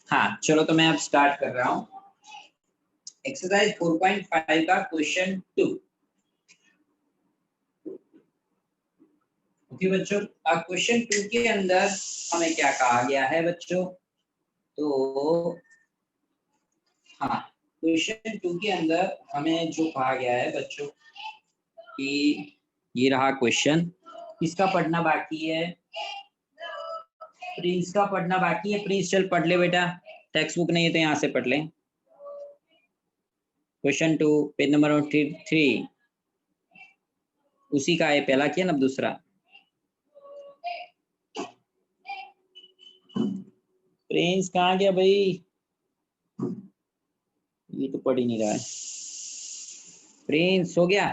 हाँ चलो, तो मैं अब स्टार्ट कर रहा हूँ एक्सरसाइज 4.5 का क्वेश्चन 2। ओके बच्चों, अब क्वेश्चन 2 के अंदर हमें क्या कहा गया है बच्चों? तो हाँ, क्वेश्चन 2 के अंदर हमें जो कहा गया है बच्चों कि ये रहा क्वेश्चन, किसका पढ़ना बाकी है? प्रिंस का पढ़ना बाकी है। प्रिंस चल पढ़ ले बेटा, टेक्स्ट बुक नहीं है तो यहाँ से पढ़ ले। क्वेश्चन 2 पेज नंबर 3, उसी का है, पहला किया ना, अब दूसरा। प्रिंस कहाँ गया भाई? ये तो पढ़ ही नहीं रहा है। प्रिंस हो गया?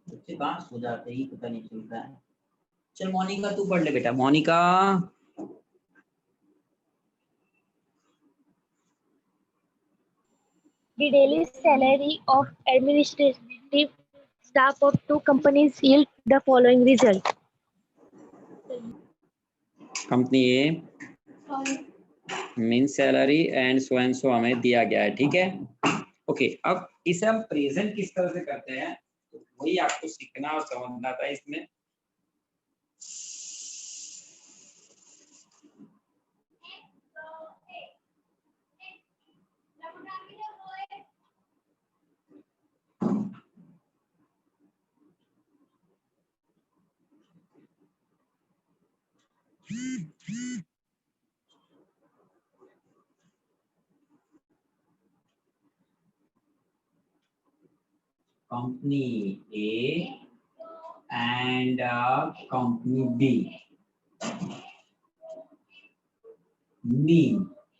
बच्चे कहाँ सो जाते ही पता नहीं चलता है। चल मोनिका तू पढ़ ले बेटा। Monica The daily salary of administrative staff of two companies yield the following result. Company A mean salary and so हमें दिया गया है, ठीक है। ओके, अब इसे हम प्रेजेंट किस तरह से करते हैं तो वही आपको सीखना और समझना था इसमें। Company A and company B,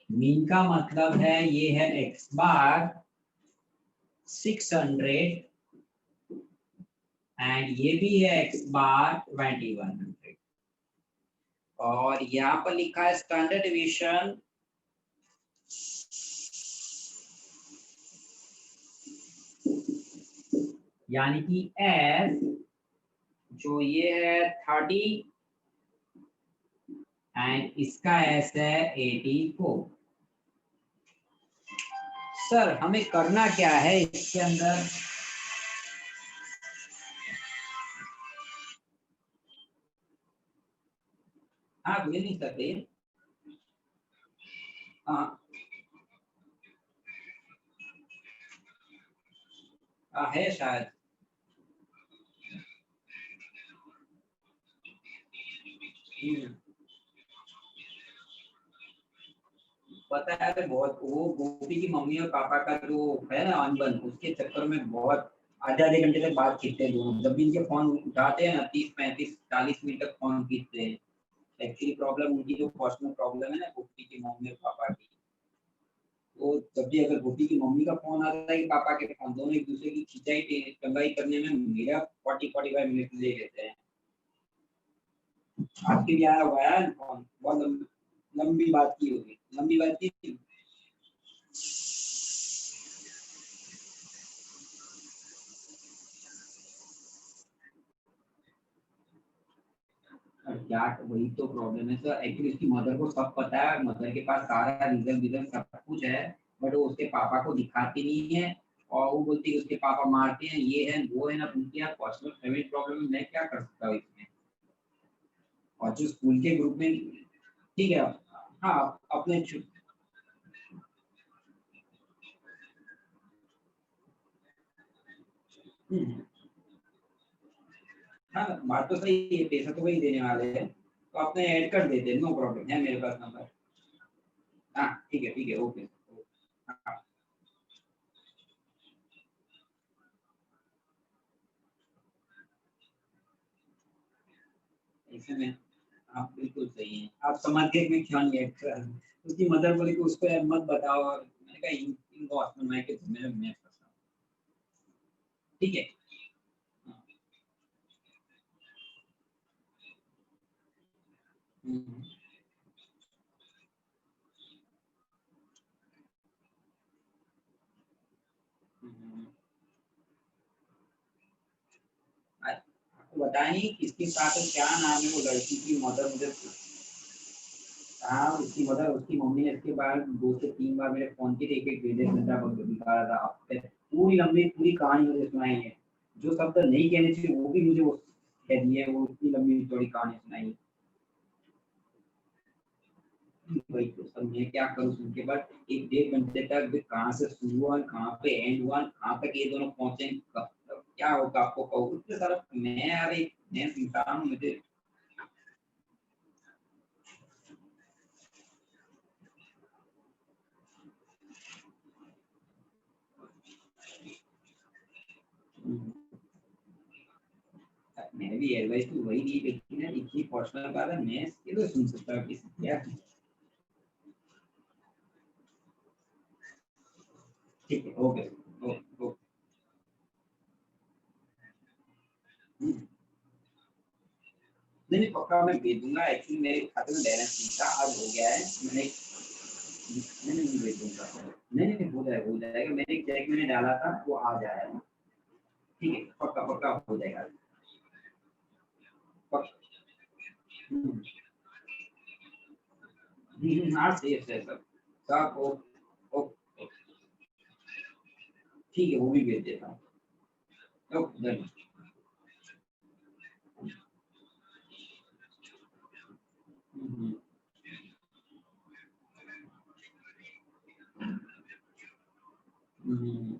mean का मतलब है ये है एक्स बार 600 एंड ये भी है एक्स बार 2100। और यहाँ पर लिखा है स्टैंडर्ड डिवीजन यानी कि एस जो ये है 30 एंड इसका एस है 84। सर हमें करना क्या है इसके अंदर? हाँ ये नहीं करते। हाँ है शायद। पता है तो बहुत, वो गोपी की मम्मी और पापा का जो है ना अनबन, उसके चक्कर में बहुत आधे आधे घंटे तक बात खींचते हैं दोनों। जब भी इनके फोन उठाते हैं ना 30-35-40 मिनट तक फोन खींचते हैं। एक्चुअली प्रॉब्लम उनकी जो पर्सनल प्रॉब्लम है ना गोपी की मम्मी और पापा की, तो जब भी अगर गोपी की मम्मी का फोन आता है कि पापा के फोन, दोनों एक दूसरे की खिंचाई टंगाई करने में मेरा 40-45 मिनट ले लेते हैं। आपके भी आया हुआ है फोन, बहुत लंबी बात की होगी, लंबी बात की। क्या वही तो प्रॉब्लम है सर। एक्चुअली उसकी मदर को सब पता है, मदर के पास सारा रीजन सब कुछ है, बट वो उसके पापा को दिखाती नहीं है। और वो बोलती है उसके पापा मारते हैं, ये है वो है ना। उनकी यार पर्सनल फैमिली प्रॉब्लम है, मैं क्या कर सकता हूँ इसमें। और जो स्कूल के ग्रुप में, ठीक है। हाँ अपने हाँ बात तो सही है, पैसा तो वही देने वाले हैं तो अपने ऐड कर देते हैं, नो प्रॉब्लम है मेरे पास नंबर। हाँ ठीक है ओके। हाँ ऐसे में आप बिल्कुल सही हैं। आप समझ के मैं क्यों नहीं ऐड कर रहा हूँ। उसकी मदर बोली कि उसको मत बताओ, और मैंने कहा इनको अपना मैं के मैं फंसा हूँ। ठीक है। हाँ। हम्म, हम्म, बताया नहीं किसके साथ है, क्या नाम है वो लड़की की मदर, मुझे हाँ उसकी मदर, उसकी मम्मी ने इसके बाद 2 से 3 बार मेरे फोन की एक एक भेजे घंटा दिखा रहा था। अब पूरी लंबी पूरी कहानी मुझे सुनाई है, जो शब्द नहीं कहने चाहिए वो भी मुझे वो कह दिए, वो इतनी लंबी चौड़ी कहानी सुनाई। वही तो सब मैं क्या करूँ सुन के, बट 1 डेढ़ घंटे तक कहाँ से शुरू हुआ, कहाँ पे एंड हुआ, कहाँ तक ये दोनों पहुंचे, क्या होगा आपको कहूँ इतने सारा। मैं यार एक नया इंसान हूँ, मुझे मैंने भी एडवाइस तो वही दी, लेकिन यार इतनी पर्सनल बात है मैं इसके लिए सुन सकता हूँ किसी क्या। ठीक है ओके ओके ओके। नहीं नहीं पक्का मैं भेज दूंगा, एक्चुअली मेरे खाते में बैलेंस नहीं था, अब हो गया है, मैंने नहीं नहीं भेज दूंगा, नहीं नहीं हो जाएगा, मैंने एक चेक मैंने डाला था वो आ जाएगा। ठीक है पक्का पक्का हो जाएगा पक्का। हम्म, हाँ सेफ है सब सब ओ ठीक है वो भी भेज देता हूँ। Okay done. हम्म, हम्म,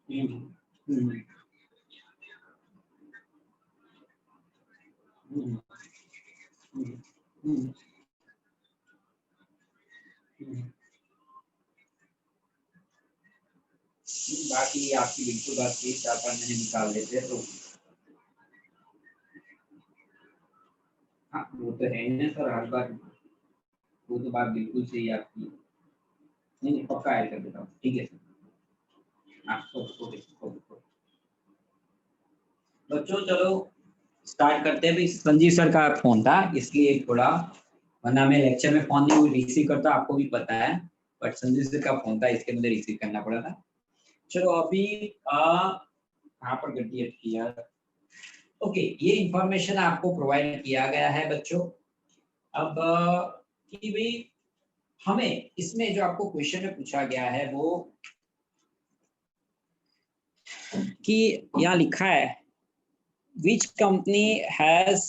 हम्म, हम्म, हम्म, हम्म, हम्म, हम्म। बाकी आपकी बिल्कुल बात सही, 4-5 महीने निकाल देते हैं तो हाँ वो तो है ही ना सर, हर बार वो तो बात बिल्कुल सही है आपकी। नहीं नहीं पक्का ऐड कर देता हूँ, ठीक है सर। हाँ ओके ओके ओके। बच्चों चलो स्टार्ट करते हैं। भी संजीव सर का फोन था इसलिए थोड़ा, वरना मैं लेक्चर में फोन नहीं रिसीव करता, आपको भी पता है, बट संजीव सर का फोन था इसके मुझे रिसीव करना पड़ा था। चलो अभी कहाँ पर गड्डी अटकी यार। ओके ये इंफॉर्मेशन आपको प्रोवाइड किया गया है बच्चों। अब कि भाई हमें इसमें जो आपको क्वेश्चन में पूछा गया है वो कि यहाँ लिखा है which company has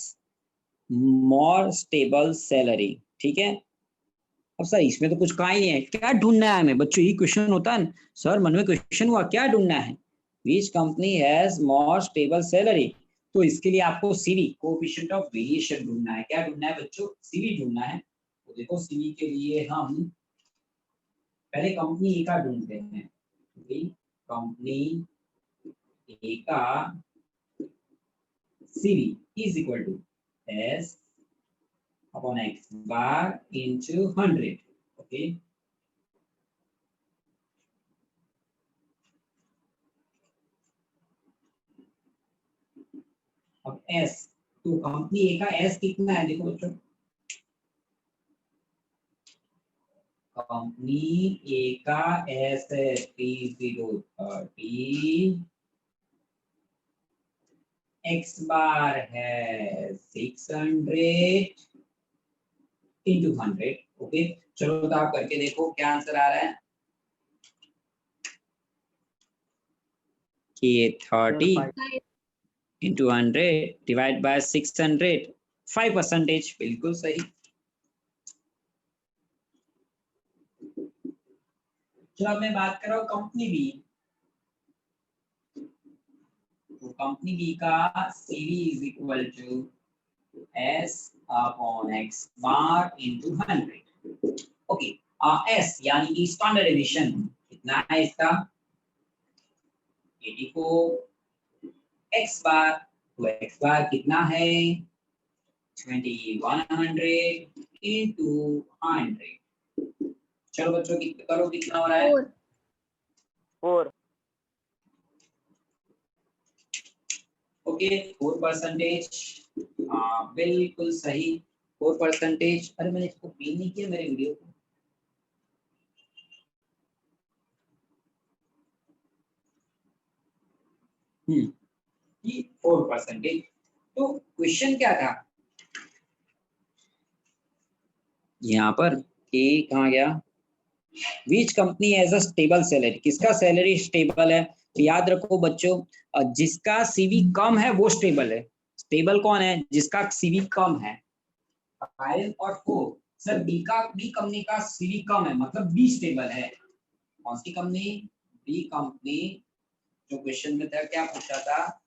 more stable salary, ठीक है। अब सर इसमें तो कुछ कहा ही नहीं है, क्या ढूंढना है हमें बच्चों, ये क्वेश्चन होता है सर मन में क्वेश्चन हुआ क्या ढूंढना है, which company has more stable salary. तो इसके लिए आपको सीवी कोएफिशिएंट ऑफ वेरिएशन ढूंढना है। क्या ढूंढना है बच्चों, सीवी ढूंढना है। तो देखो सीवी के लिए हम पहले कंपनी ए का ढूंढते हैं। कंपनी ए का CV is equal to S upon X bar into 100। Okay अब एस, तो कंपनी ए का एस कितना है देखो बच्चों, कंपनी ए का एस है 3030, एक्स बार है 600 इंटू 100। ओके चलो तो आप करके देखो क्या आंसर आ रहा है कि 30 इंटू 100 डिवाइड बाय 600, 5%, बिल्कुल सही। चलो अब मैं बात कर रहा हूँ कंपनी बी। तो कंपनी बी का CV is equal to S upon X bar into 100। Okay S यानी कि स्टैंडर्ड एमिशन कितना है इसका 84, एक्स बार तो एक्स बार कितना है 2100 इंटू 100। चलो बच्चों करो कितना हो रहा है 4। ओके 4%, बिल्कुल सही 4%। अरे मैंने इसको पिन नहीं किया मेरे वीडियो को, कि 4%। तो क्वेश्चन क्या था यहाँ पर कि कहाँ गया, which company has a stable salary, किसका सैलरी स्टेबल है। तो याद रखो बच्चों, जिसका सीवी कम है वो स्टेबल है। स्टेबल कौन है, जिसका सीवी कम है। 5 और 4, सर बी कंपनी का सीवी कम है, मतलब बी स्टेबल है। कौन सी कंपनी, बी कंपनी। जो क्वेश्चन में था क्या पूछा था,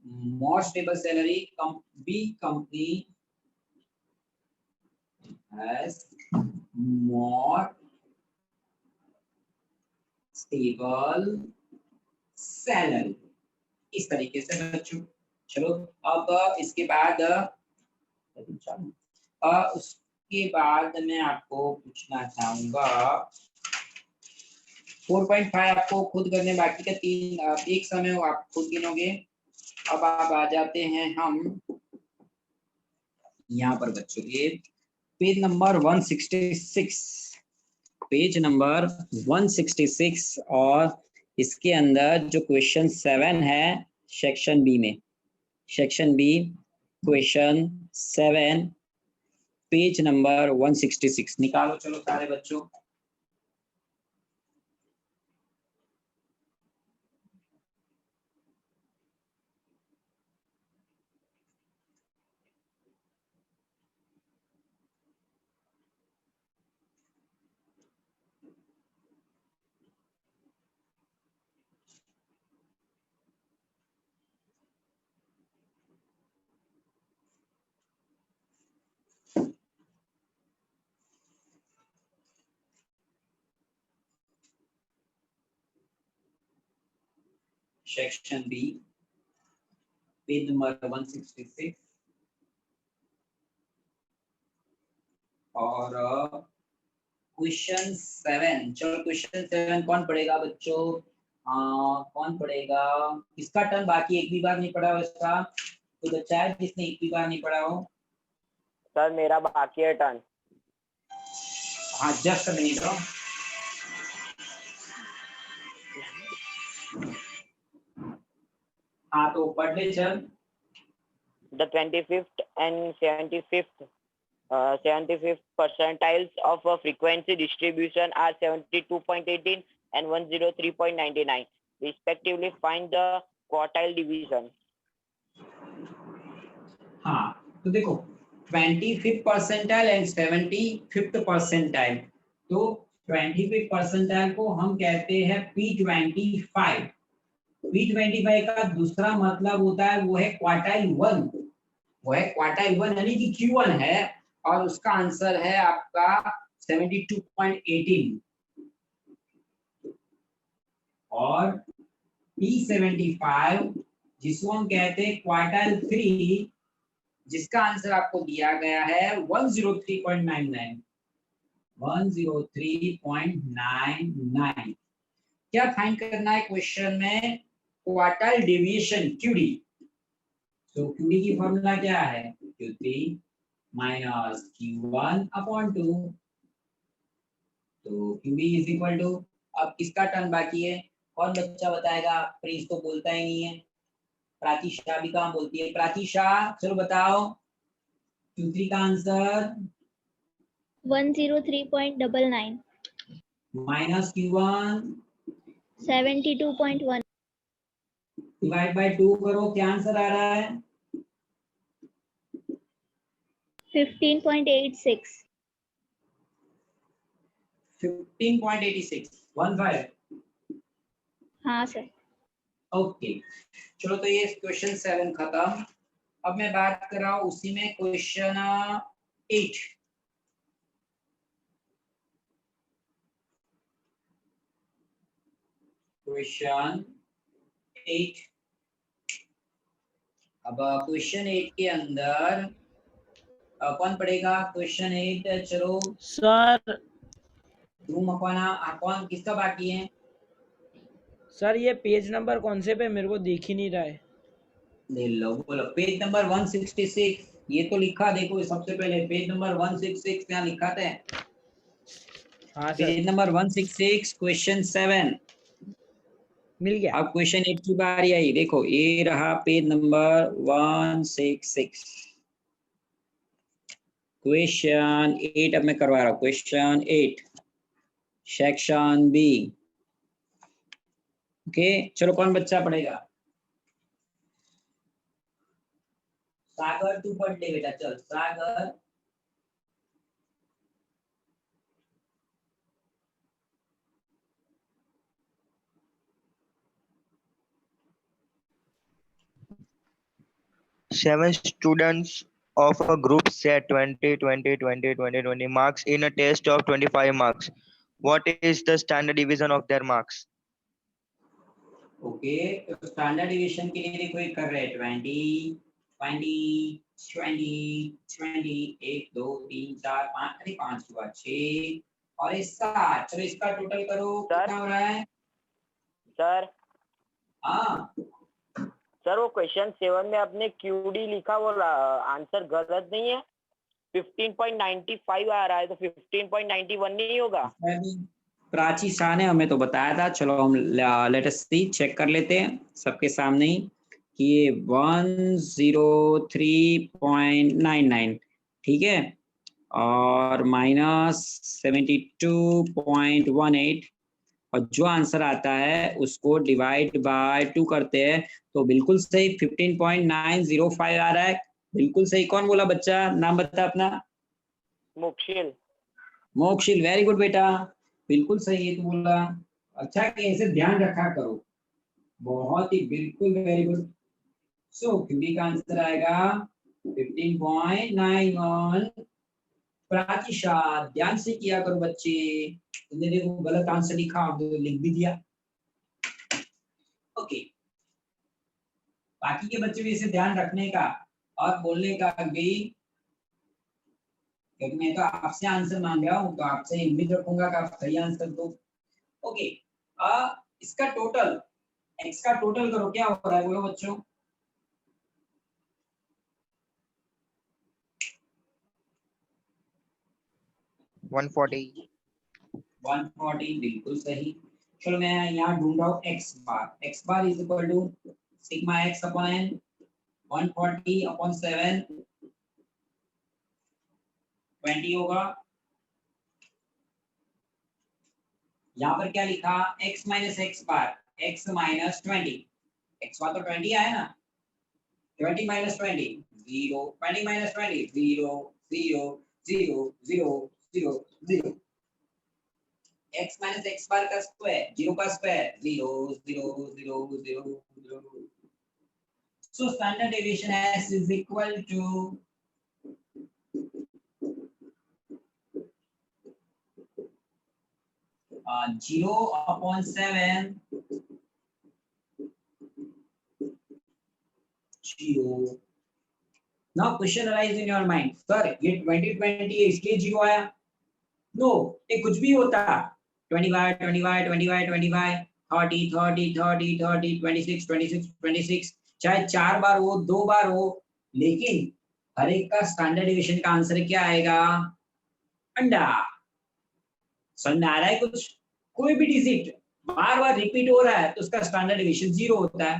more stable salary, B company has more stable salary, इस तरीके से बच्चों। चलो अब इसके बाद उसके बाद मैं आपको पूछना चाहूंगा 4.5 आपको खुद करने बाकी का 3 एक समय आप खुद गिनोगे। अब आप आ जाते हैं हम यहाँ पर बच्चों के पेज नंबर 166, पेज नंबर 166 और इसके अंदर जो क्वेश्चन 7 है सेक्शन बी में, section B question 7 page number 166 निकालो चलो सारे बच्चों। सेक्शन बी पेज नंबर 166 और क्वेश्चन 7। चलो क्वेश्चन 7 कौन पढ़ेगा बच्चों, कौन पढ़ेगा, किसका टर्न बाकी, एक भी बार नहीं पढ़ा हो इसका, कोई बच्चा है जिसने एक भी बार नहीं पढ़ा हो। सर मेरा बाकी है टर्न। हाँ जस्ट अ मिनट। हाँ तो पढ़ ले चल। The 25th and 75th percentiles of a frequency distribution are 72.18 and 103.99 respectively. Find the quartile division. हाँ तो देखो 25th percentile and 75th percentile, तो 25th परसेंटाइल को हम कहते हैं P25। P25 का दूसरा मतलब होता है वो है क्वार्टाइल 1, वो है क्वार्टाइल 1 यानी कि Q1 है और उसका आंसर है आपका 72.18। और P75 जिसको हम कहते हैं क्वार्टाइल 3, जिसका आंसर आपको दिया गया है 103.99, 103.99। क्या फाइंड करना है क्वेश्चन में, क्वार्टाइल डेविएशन QD। तो QD की फॉर्मूला क्या है, Q3 माइनस Q1 अपॉन 2। तो QD इज इक्वल टू, अब किसका टर्न बाकी है, कौन बच्चा बताएगा, प्रिंस तो बोलता ही नहीं है, प्राचीशा भी कहाँ बोलती है, प्राचीशा चलो बताओ Q3 का answer 103.99 minus Q1 72.1 divide by 2 करो, क्या आंसर आ रहा है 15.86 15.86 15। हाँ सर। ओके चलो तो ये क्वेश्चन 7 खत्म। अब मैं बात कर रहा हूँ उसी में क्वेश्चन 8। क्वेश्चन 8, अब क्वेश्चन 8 के अंदर कौन पढ़ेगा क्वेश्चन 8, चलो सर। कौन किसका बाकी है सर ये पेज नंबर कौन से पे, मेरे को दिख ही नहीं रहा है। ले लो बोलो, पेज नंबर 166 ये तो लिखा, देखो सबसे पहले पेज नंबर 166 यहाँ लिखा था। हाँ सर। Page number 166 question 7। मिल गया। अब क्वेश्चन 8 की बारी आई। देखो ये रहा पेज नंबर 166। क्वेश्चन 8 अब मैं करवा रहा हूँ। Question 8 section B. ओके चलो कौन बच्चा पढ़ेगा? सागर तू पढ़ ले बेटा, चल सागर। Seven students of a group set 20, 20, 20, 20, 20 marks in a test of 25 marks. What is the standard deviation of their marks? Okay तो स्टैंडर्ड डिवीजन के लिए देखो एक कर रहे हैं 20 20 20 20 1 2 3 4 5 अरे 5 हुआ 6 और इस 7। चलो इसका टोटल करो सर। कितना हो रहा है? सर हाँ सर वो क्वेश्चन 7 में आपने QD लिखा, वो आंसर गलत नहीं है। 15.95 आ रहा है, तो 15.91 नहीं होगा? प्राची शाह ने हमें तो बताया था। चलो हम लेट अस सी, चेक कर लेते हैं सबके सामने ही कि ये 103.99 ठीक है, और -72.18, और जो आंसर आता है उसको डिवाइड बाय 2 करते हैं तो बिल्कुल सही 15.905 आ रहा है। बिल्कुल सही। कौन बोला बच्चा? नाम बता अपना। मोक्षिल। मोक्षिल, वेरी गुड बेटा, बिल्कुल सही है तू बोला। अच्छा कि ऐसे ध्यान रखा करो, बहुत ही बिल्कुल वेरी गुड। सो क्यूडी का आंसर आएगा 15.91 प्रतिशत। ध्यान से किया करो बच्चे। तुमने देखो गलत आंसर लिखा, तो लिख भी दिया। ओके बाकी के बच्चे भी इसे ध्यान रखने का और बोलने का भी, क्योंकि मैं तो आपसे आंसर मांग रहा हूँ तो आपसे उम्मीद रखूंगा कि आप सही आंसर दो। ओके इसका टोटल, एक्स का टोटल करो, क्या हो रहा है बोलो बच्चों? One 140 बिल्कुल सही। चलो मैं यहाँ ढूंढ रहा हूँ x bar. X bar is equal to sigma x upon n 140 upon 7 20 होगा। यहाँ पर क्या लिखा? x minus x bar, x minus 20। X bar तो 20 आया ना, 20 minus 20 0, 20 minus 20 0 0 0 0 0 0। x minus x bar का स्क्वायर, 0 का square 0 0 0 0 0। So standard deviation s is equal to 0 upon 7 0। Now question arise in your mind, sir ये 2020 है इसलिए 0 आया? No, ये कुछ भी होता 25 25 25 25 30 30 30 30 26 26 26, चाहे 4 बार हो 2 बार हो, लेकिन हर एक का स्टैंडर्ड डिवीजन का आंसर क्या आएगा? अंडा। समझ में आ रहा है कुछ? कोई भी डिजिट बार बार रिपीट हो रहा है तो उसका स्टैंडर्ड डिवीजन 0 होता है।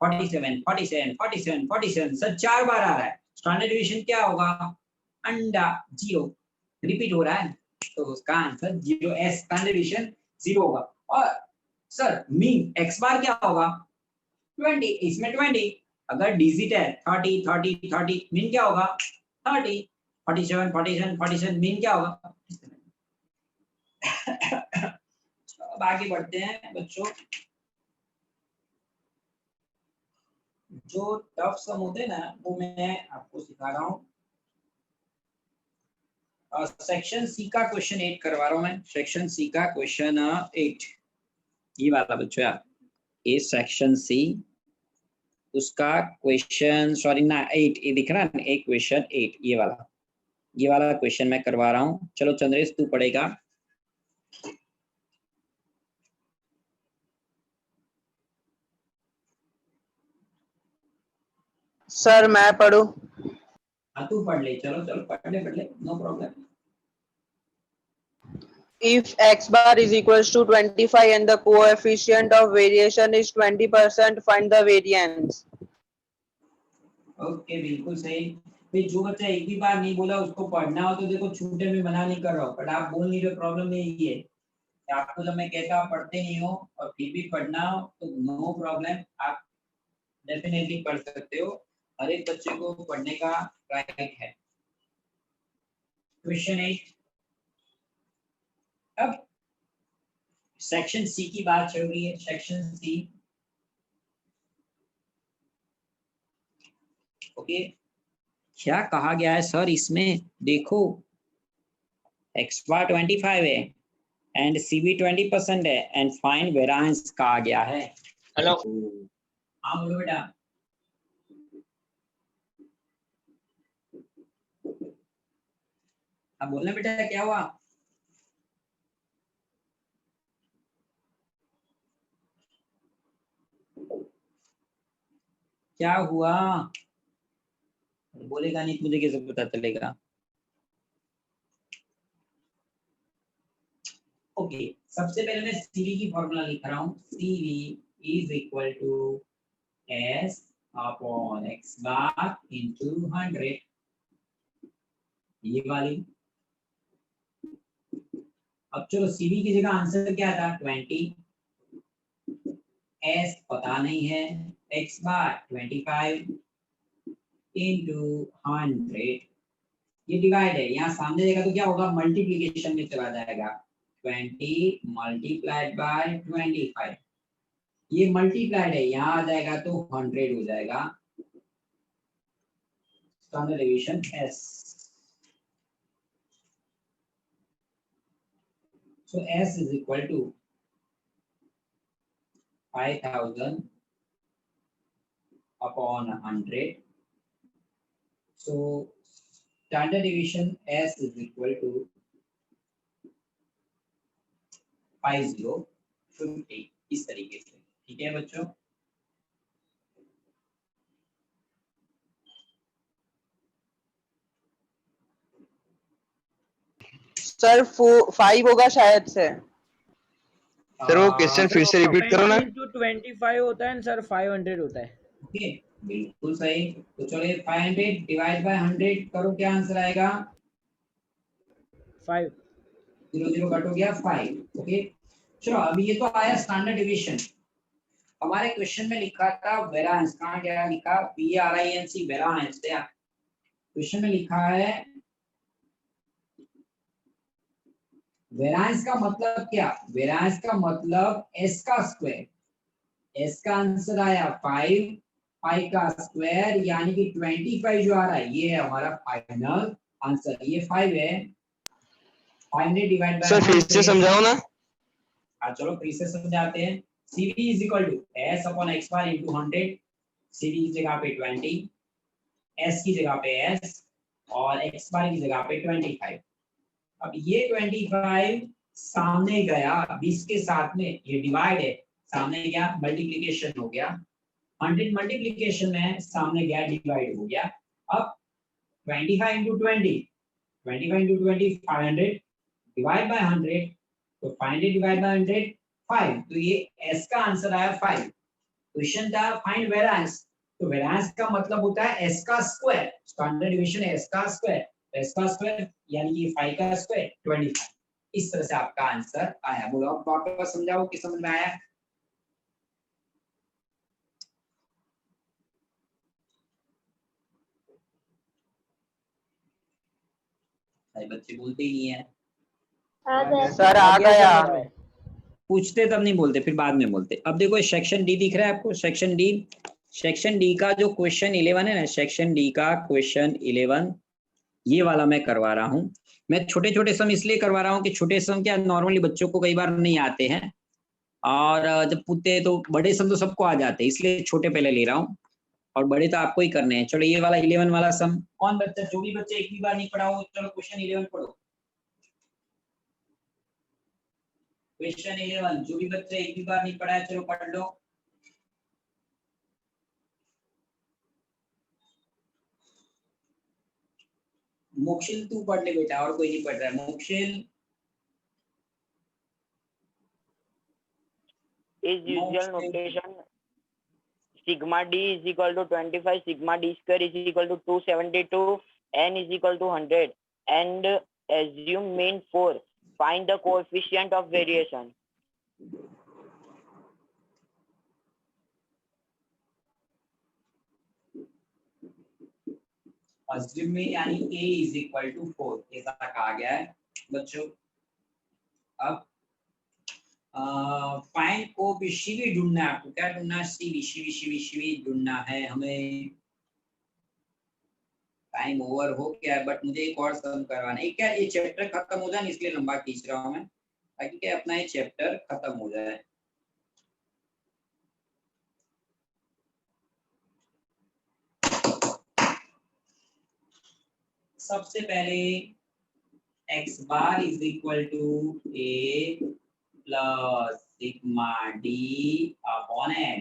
47 47 47 47 सर 4 बार आ रहा है, स्टैंडर्ड डिवीजन क्या होगा? अंडा। 0 रिपीट हो रहा है तो उसका आंसर 0 एस स्टैंडर्ड डिवीजन 0 होगा। और सर मीन एक्स बार क्या होगा? 20, इसमें 20 अगर डिजिट है 30 30 30 मीन क्या होगा? 30। 47 47 47 मीन क्या होगा? अब आगे बढ़ते हैं बच्चों। जो टफ सम होते हैं ना वो मैं आपको सिखा रहा हूँ। सेक्शन सी का क्वेश्चन 8 करवा रहा हूँ मैं। सेक्शन सी का क्वेश्चन 8 ये वाला बच्चों यार, ये सेक्शन सी उसका क्वेश्चन, सॉरी ना 8 ये दिख रहा है, एक क्वेश्चन 8 ये वाला क्वेश्चन मैं करवा रहा हूँ। चलो चंद्रेश तू पढ़ेगा। सर मैं पढ़ू? हाँ तू पढ़ ले, चलो चलो पढ़ ले no problem. If x bar is equals to 25 and the coefficient of variation is 20%, find the variance. Okay बिल्कुल सही। भाई जो बच्चा एक भी बार नहीं बोला उसको पढ़ना हो तो देखो छूटे में मना नहीं कर रहा हूँ, पर आप बोल नहीं रहे, प्रॉब्लम यही है कि आपको जब मैं कहता हूँ पढ़ते नहीं हो और फिर भी पढ़ना हो तो नो प्रॉब्लम, आप डेफिनेटली पढ़ सकते हो। हर एक बच्चे को पढ़ने का राइट है। क्वेश्चन 8, अब सेक्शन सी की बात चल रही है। सेक्शन सी, ओके, क्या कहा गया है सर इसमें? देखो एक्स बार 25 है एंड सी बी 20% है एंड फाइन वेरिएंस कहा गया है। हेलो। हाँ बोलो बेटा। अब बोलना बेटा, क्या हुआ? क्या हुआ? बोलेगा नहीं तो मुझे कैसे पता चलेगा? ओके, सबसे पहले मैं सीवी की फॉर्मूला लिख रहा हूँ। CV is equal to S upon X bar into 100, ये वाली। अब चलो सीवी की जगह आंसर क्या था? 20, एस पता नहीं है, एक्स बार 25 इंटू 100, ये डिवाइड है, यहाँ सामने देगा तो क्या होगा? मल्टीप्लीकेशन में चला जाएगा। 20 मल्टीप्लाइड बाय 25, ये मल्टीप्लाइड है, यहाँ आ जाएगा तो 100 हो जाएगा। Standard deviation S. So S is equal to 5000 upon 100. So standard deviation S is equal to 5050, इस तरीके से। ठीक है बच्चों? सर 5 होगा शायद से। सर वो क्वेश्चन फिर से रिपीट करो ना। 25 होता है सर, 500 होता है। ओके बिल्कुल सही। तो चलो 500 डिवाइड बाय 100 करो, क्या आंसर आएगा? 5। 0 0 कट हो गया 5। ओके चलो, अभी ये तो आया स्टैंडर्ड डिवीजन। हमारे क्वेश्चन में लिखा था वेरिएंस, कहाँ गया? लिखा VARIANC वेरिएंस। क्वेश्चन में लिखा है वेरिएंस का मतलब क्या? वेरिएंस का मतलब एस का स्क्वायर। एस का आंसर आया 5, 5 का स्क्वायर यानी कि 25 जो आ रहा है, ये है हमारा फाइनल आंसर। ये 5 है, 500 डिवाइड बाय सर फिर से समझाओ ना। चलो फिर से समझाते हैं। CV is equal to S upon X bar into 100। CV की जगह पे 20, एस की जगह पे एस और एक्स बार की जगह पे 25। अब ये 25 सामने गया 20 के साथ में, ये डिवाइड है, सामने गया मल्टीप्लिकेशन हो गया। 100 मल्टीप्लिकेशन में सामने गया डिवाइड हो गया। अब 25 इंटू 20, 25 इंटू 20 500 डिवाइड बाय 100, तो 500 डिवाइड बाय 100 5, तो ये एस का आंसर आया 5। क्वेश्चन था फाइंड वेरिएंस, तो वेरिएंस का मतलब होता है एस का स्क्वायर। स्टैंडर्ड डिवीजन एस का स्क्वायर, एस का स्क्वायर यानी कि 5 का स्क्वायर 25। इस तरह से आपका आंसर आया। बोलो आप वापस समझाओ कि समझ में आया? बच्चे बोलते ही नहीं है। सर आ गया। पूछते तब नहीं बोलते, फिर बाद में बोलते। अब देखो सेक्शन डी दिख रहा है आपको? सेक्शन डी, सेक्शन डी का जो क्वेश्चन 11 है ना, सेक्शन डी का क्वेश्चन 11, ये वाला मैं करवा रहा हूँ। मैं छोटे छोटे सम इसलिए करवा रहा हूँ कि छोटे सम क्या नॉर्मली बच्चों को कई बार नहीं आते हैं, और जब पूछते हैं तो बड़े सम तो सबको आ जाते हैं, इसलिए छोटे पहले ले रहा हूँ और बड़े तो आपको ही करने हैं। चलो ये वाला 11 वाला सम, कौन बच्चा, जो भी बच्चे एक भी बार नहीं पढ़ा हो, चलो क्वेश्चन 11 पढ़ो। क्वेश्चन 11 जो भी बच्चे एक भी बार नहीं पढ़ा है, चलो पढ़ लो। मोक्षिल तू पढ़ ले बेटा, और कोई नहीं पढ़ रहा है। मोक्षिल is usual notation. Sigma D is equal to 25, sigma D square is equal to 272, n is equal to 100, and assume mean 4. Find the coefficient of variation. Assume में यानी a इज इक्वल टू 4 ऐसा कहा गया है बच्चों। अब find coefficient ढूंढना है आपको। क्या ढूंढना है? सीवी ढूंढना है हमें। टाइम ओवर हो गया है बट मुझे एक और सम करवाना है। क्या ये चैप्टर खत्म हो जाए इसलिए लंबा खींच रहा हूं मैं, ताकि क्या अपना ये चैप्टर खत्म हो जाए। सबसे पहले x bar is equal to a plus sigma d upon n।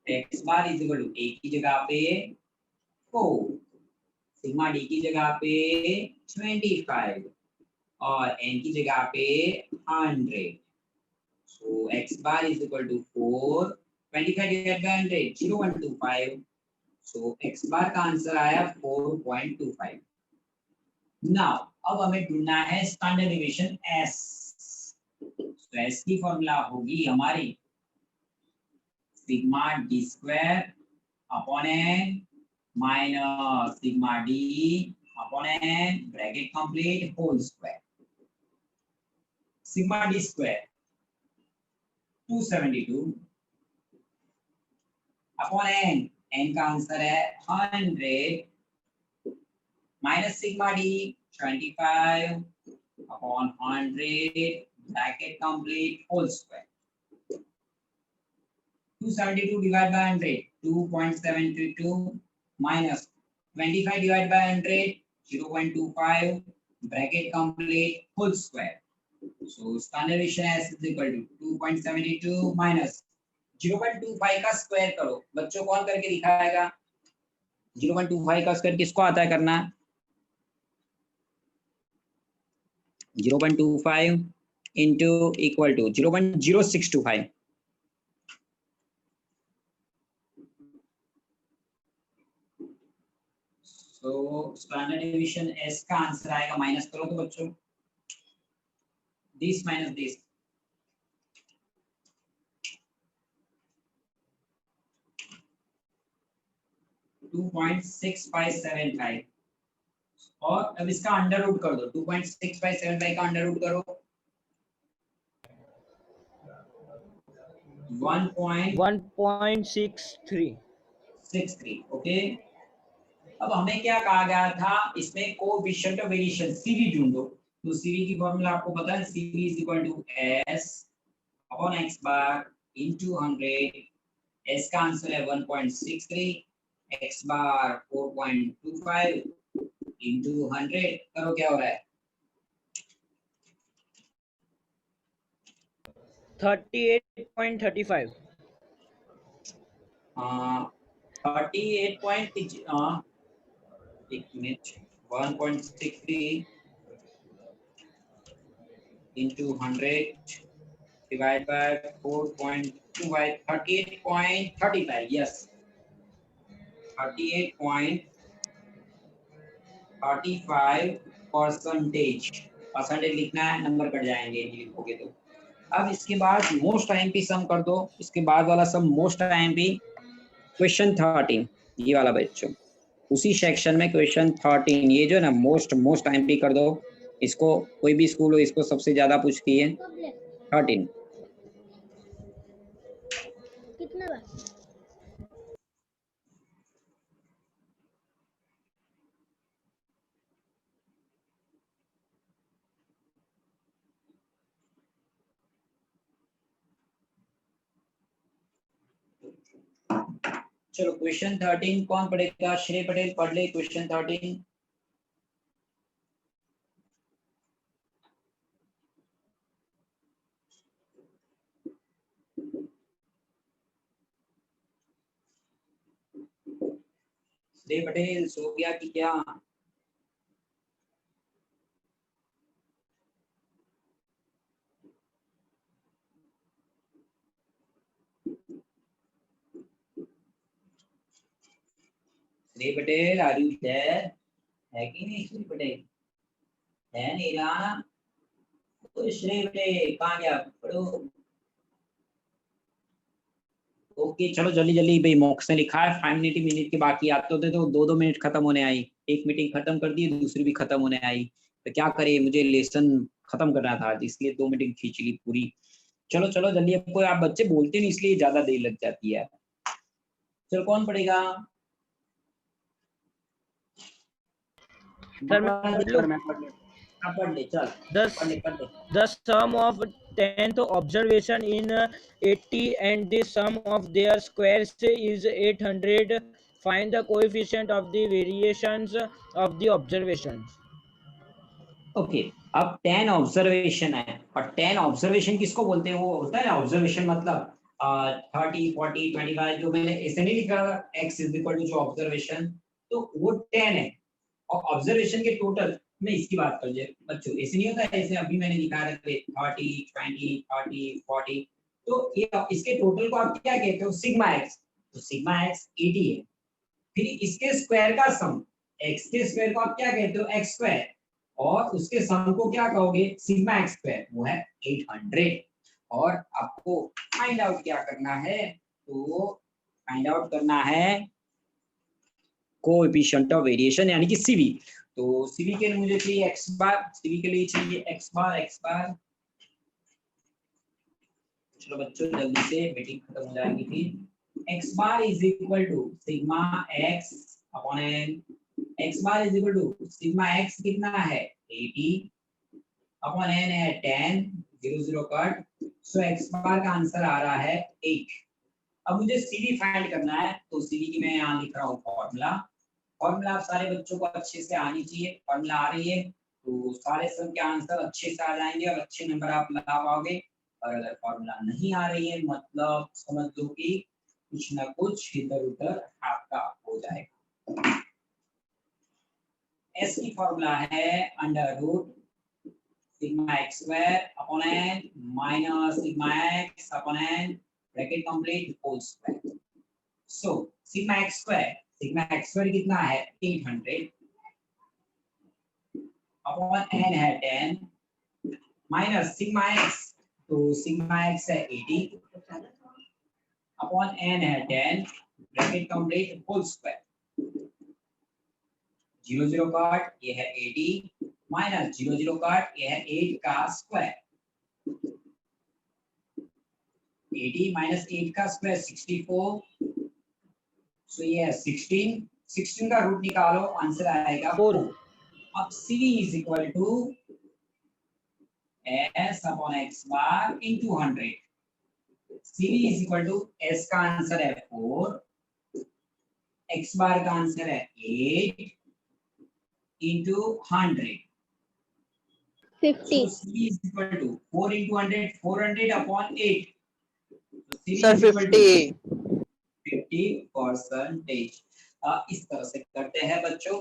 x bar is equal to a की जगह पे 4, सिग्मा d की जगह पे 25 और n की जगह पे 100। So x bar is equal to 4, 25 divide by 100 0125। So x bar का आंसर आया 4.25। नाउ अब हमें ढूंढना है स्टैंडर्ड डेविएशन s। तो s की फॉर्मूला होगी हमारी sigma d square upon n minus sigma d upon n bracket complete whole square. Sigma d square 272 upon n, n का आंसर है 100 minus sigma d 25 upon 100 bracket complete whole square. 272 divide by 100 2.72 minus 25 divide by 100 0.25 bracket complete whole square. So standard deviation s is equal to 2.72 minus 0.25 का square करो। बच्चों कौन करके दिखाएगा? 0.25 का square किसको आता है करना? 0.25 into equal to 0.0625। So standard deviation s का आंसर आएगा, माइनस करो तो बच्चों, दिस माइनस दिस, 2.6575 और अब इसका अंडर रूट कर दो। 2.6575 का अंडर रूट करो 1.63। ओके। अब हमें क्या कहा गया था इसमें? कोएफिशिएंट ऑफ वेरिएशन सीवी ढूंढो। तो सीवी की फॉर्मूला आपको पता है, CV is equal to s upon x bar into 100। s का आंसर है 1.63, x बार 4.25 इनटू 100 करो क्या हो रहा है? 38.35। 38 एक minute 1.63 into 100 divided by 4.25 38.35 yes 38.35 percentage लिखना है, नंबर कट जाएंगे नहीं लिखोगे तो। अब इसके बाद मोस्ट आईएमपी सम कर दो। इसके बाद वाला सम मोस्ट आईएमपी क्वेश्चन 13 ये वाला बच्चों, उसी सेक्शन में क्वेश्चन 13 ये जो ना मोस्ट आईएमपी कर दो। इसको कोई भी स्कूल हो इसको सबसे ज्यादा पूछती है 13। कितना बार? चलो क्वेश्चन 13 कौन पढ़ेगा? श्रेय पटेल पढ़ ले क्वेश्चन 13। श्रेय पटेल सो गया कि क्या? Shri Patel are you there? है कि नहीं श्री पटेल? है नहीं रहा? तो श्री पटेल कहाँ गया? पढ़ो। ओके चलो जल्दी जल्दी भाई, मॉक्स ने लिखा है 5 मिनट के बाकी आते होते तो 2-2 मिनट खत्म होने आई। एक मीटिंग खत्म कर दी, दूसरी भी खत्म होने आई, तो क्या करे, मुझे लेसन खत्म करना था आज, इसलिए 2 मीटिंग खींच ली पूरी। चलो चलो जल्दी, अब कोई आप बच्चे बोलते नहीं इसलिए ज्यादा देर लग जाती है। चलो कौन पढ़ेगा? सर मैं पढ़ लूं? हाँ पढ़ ले, चल पढ़ ले। The sum of 10th observation in 80 and the sum of their squares is 800. Find the coefficient of the variations of the observations. Okay अब 10 ऑब्जर्वेशन है, और 10 ऑब्जर्वेशन किसको बोलते हैं? वो होता है ना ऑब्जर्वेशन, मतलब 30 40 25, जो मैंने ऐसे नहीं लिखा x इज इक्वल टू जो ऑब्जर्वेशन, तो वो 10 है। और ऑब्जर्वेशन के टोटल में इसकी बात कर ले बच्चों, ऐसे नहीं होता है, ऐसे अभी मैंने लिखा है 30 20 30 40, तो ये इसके टोटल को आप क्या कहते हो? Sigma x। तो सिग्मा x 80 है। फिर इसके स्क्वायर का सम, x के स्क्वायर को आप क्या कहते हो? x स्क्वायर, और उसके सम को क्या कहोगे? सिग्मा x स्क्वायर, वो है 800। और आपको फाइंड आउट क्या करना है? तो फाइंड आउट करना है कोएफिशिएंट ऑफ वेरिएशन यानी कि सीवी। तो सीवी के लिए मुझे चाहिए x बार, सीवी के लिए चाहिए x बार। चलो बच्चों जल्दी से, मीटिंग खत्म हो जाएगी फिर। x bar is equal to sigma x upon n। x bar is equal to sigma x कितना है? 80 अपॉन n है 10, 0 0 कट, सो x बार का आंसर आ रहा है 8। अब मुझे सीवी फाइंड करना है, तो सीवी की मैं यहाँ लिख रहा हूँ फॉर्मूला। फॉर्मूला आप सारे बच्चों को अच्छे से आनी चाहिए, फॉर्मूला आ रही है तो सारे सब के आंसर अच्छे से आ जाएंगे और अच्छे नंबर आप लगा पाओगे। और अगर फॉर्मूला नहीं आ रही है, मतलब समझ लो कि कुछ ना कुछ इधर उधर आपका हो जाएगा। एस की फॉर्मूला है under root sigma X square upon N minus sigma x upon N bracket complete whole square. So sigma X square कितना है? 800 अपॉन एन है 10 माइनस सिग्मा एक्स, तो सिग्मा एक्स है 80 अपॉन एन है 10 bracket complete whole square. 0 0 काट, ये है 80 minus 0 0 काट, ये है 8 का स्क्वायर। 80 माइनस 8 का स्क्वायर 64, सो ये है 16 का रूट निकालो, आंसर आएगा 4। अब C is equal to S upon x bar into 100। C is equal to S का आंसर है 4, x बार का आंसर है 8 into 100. 50. So C is equal to 4 into 100, 400 upon 8. So C Sir, is equal 50. to 50%. इस तरह से करते हैं बच्चों।